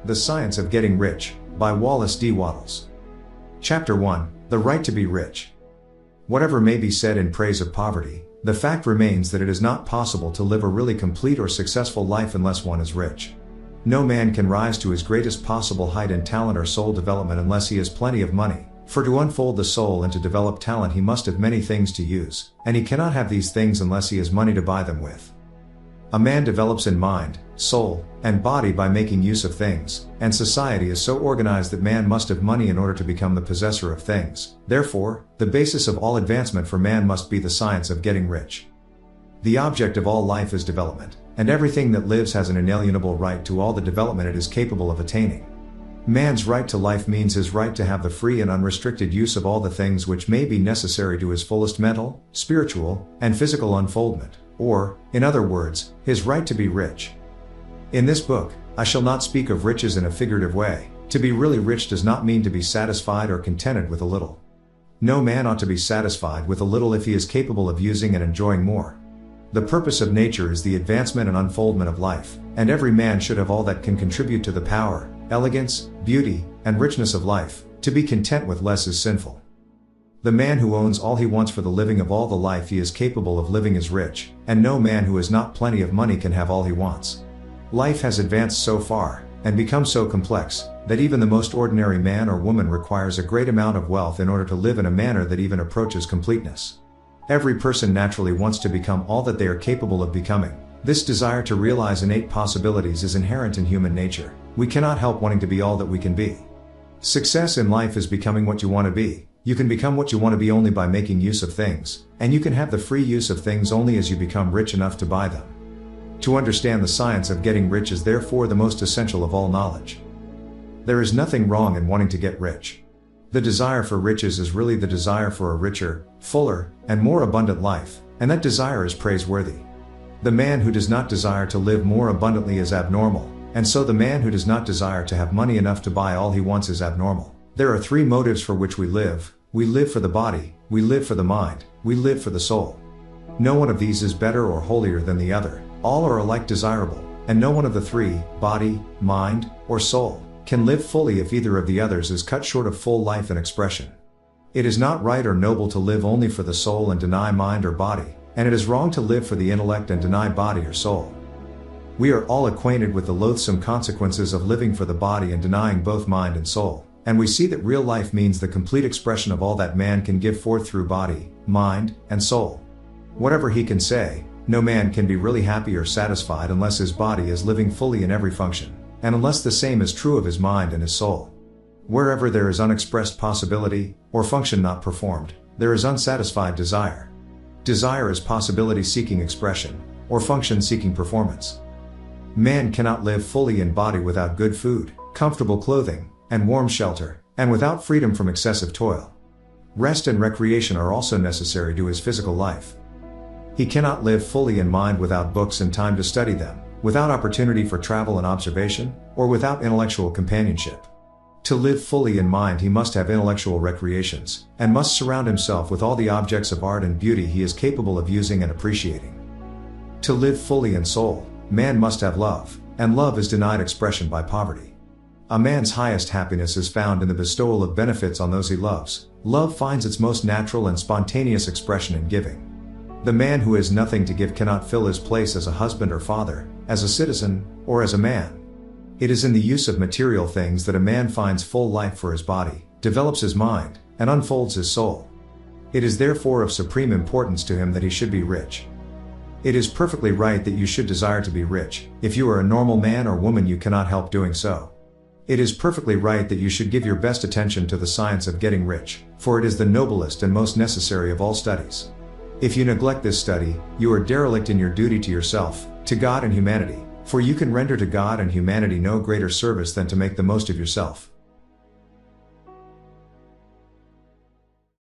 The Science of Getting Rich, by Wallace D. Wattles. Chapter 1, The Right to be Rich. Whatever may be said in praise of poverty, the fact remains that it is not possible to live a really complete or successful life unless one is rich. No man can rise to his greatest possible height in talent or soul development unless he has plenty of money, for to unfold the soul and to develop talent he must have many things to use, and he cannot have these things unless he has money to buy them with. A man develops in mind, soul, and body by making use of things, and society is so organized that man must have money in order to become the possessor of things. Therefore, the basis of all advancement for man must be the science of getting rich. The object of all life is development, and everything that lives has an inalienable right to all the development it is capable of attaining. Man's right to life means his right to have the free and unrestricted use of all the things which may be necessary to his fullest mental, spiritual, and physical unfoldment. Or, in other words, his right to be rich. In this book, I shall not speak of riches in a figurative way. To be really rich does not mean to be satisfied or contented with a little. No man ought to be satisfied with a little if he is capable of using and enjoying more. The purpose of nature is the advancement and unfoldment of life, and every man should have all that can contribute to the power, elegance, beauty, and richness of life. To be content with less is sinful. The man who owns all he wants for the living of all the life he is capable of living is rich, and no man who has not plenty of money can have all he wants. Life has advanced so far, and become so complex, that even the most ordinary man or woman requires a great amount of wealth in order to live in a manner that even approaches completeness. Every person naturally wants to become all that they are capable of becoming. This desire to realize innate possibilities is inherent in human nature. We cannot help wanting to be all that we can be. Success in life is becoming what you want to be. You can become what you want to be only by making use of things, and you can have the free use of things only as you become rich enough to buy them. To understand the science of getting rich is therefore the most essential of all knowledge. There is nothing wrong in wanting to get rich. The desire for riches is really the desire for a richer, fuller, and more abundant life, and that desire is praiseworthy. The man who does not desire to live more abundantly is abnormal, and so the man who does not desire to have money enough to buy all he wants is abnormal. There are three motives for which we live. We live for the body, we live for the mind, we live for the soul. No one of these is better or holier than the other. All are alike desirable, and no one of the three, body, mind, or soul, can live fully if either of the others is cut short of full life and expression. It is not right or noble to live only for the soul and deny mind or body, and it is wrong to live for the intellect and deny body or soul. We are all acquainted with the loathsome consequences of living for the body and denying both mind and soul. And we see that real life means the complete expression of all that man can give forth through body, mind, and soul. Whatever he can say, no man can be really happy or satisfied unless his body is living fully in every function, and unless the same is true of his mind and his soul. Wherever there is unexpressed possibility, or function not performed, there is unsatisfied desire. Desire is possibility-seeking expression, or function-seeking performance. Man cannot live fully in body without good food, comfortable clothing, and warm shelter, and without freedom from excessive toil. Rest and recreation are also necessary to his physical life. He cannot live fully in mind without books and time to study them, without opportunity for travel and observation, or without intellectual companionship. To live fully in mind he must have intellectual recreations, and must surround himself with all the objects of art and beauty he is capable of using and appreciating. To live fully in soul, man must have love, and love is denied expression by poverty. A man's highest happiness is found in the bestowal of benefits on those he loves. Love finds its most natural and spontaneous expression in giving. The man who has nothing to give cannot fill his place as a husband or father, as a citizen, or as a man. It is in the use of material things that a man finds full life for his body, develops his mind, and unfolds his soul. It is therefore of supreme importance to him that he should be rich. It is perfectly right that you should desire to be rich. If you are a normal man or woman you cannot help doing so. It is perfectly right that you should give your best attention to the science of getting rich, for it is the noblest and most necessary of all studies. If you neglect this study, you are derelict in your duty to yourself, to God and humanity, for you can render to God and humanity no greater service than to make the most of yourself.